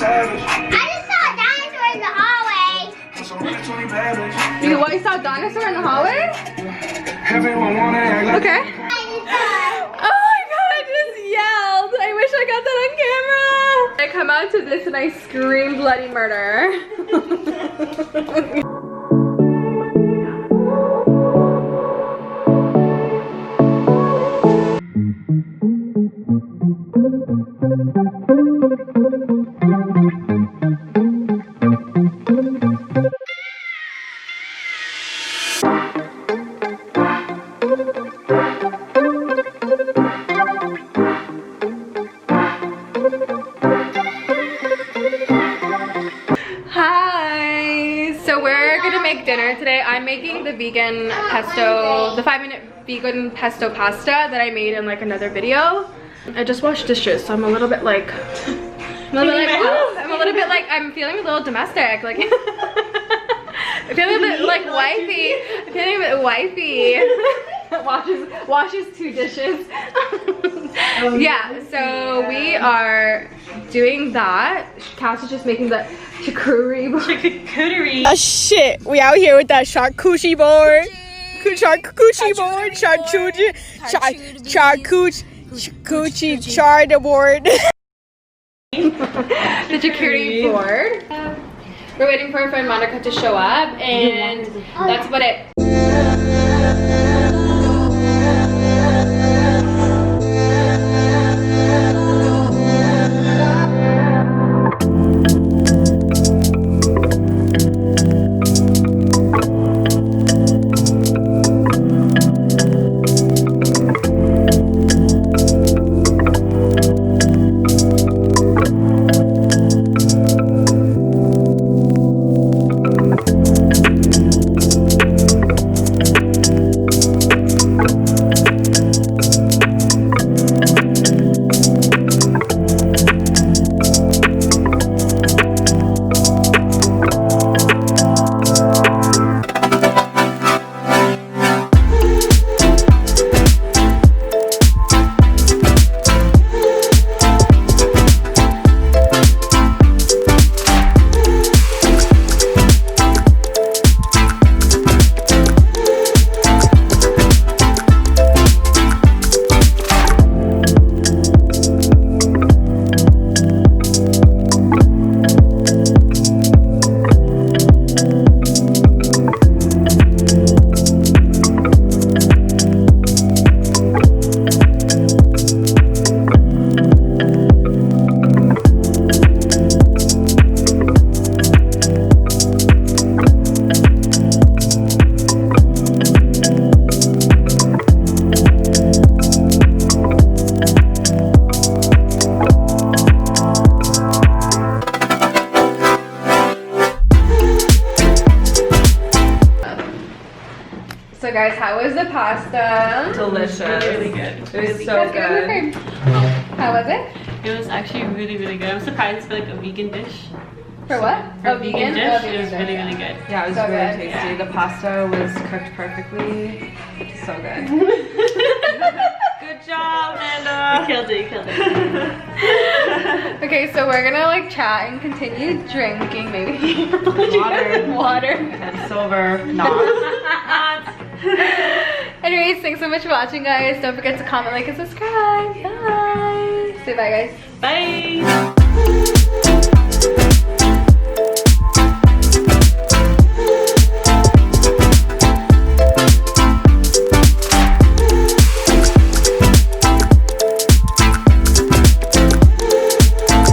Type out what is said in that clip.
just saw a dinosaur in the hallway. You saw a dinosaur in the hallway? Okay. Oh my god, I just yelled. I wish I got that on camera. I come out to this and I scream bloody murder. Dinner today. I'm making the vegan pesto, the 5-minute vegan pesto pasta that I made in like another video. I just washed dishes, so I'm a little bit like, I'm feeling a little domestic, like I'm feeling a bit like wifey. I'm feeling a bit wifey. washes 2 dishes. Yeah, so we are doing that. Cass is just making the charcuterie board. Oh shit, we out here with that charcuterie board. Charcuterie board. Charcuterie board. The charcuterie board. We're waiting for our friend Monica to show up, and that's about it. So guys, how was the pasta? Delicious. Really good. It was so good. How was it? It was actually really, really good. I'm surprised for like a vegan dish. For what? For a vegan dish, Oh, it was dish, really, yeah. really good. Yeah, it was So really good. tasty. Yeah. The pasta was cooked perfectly. So good. Good job, Amanda. You killed it, you killed it. Okay, so we're gonna like chat and continue drinking maybe. Water. Water. And silver. Not. Anyways, thanks so much for watching, guys. Don't forget to comment, like, and subscribe. Bye. Say bye, guys. Bye.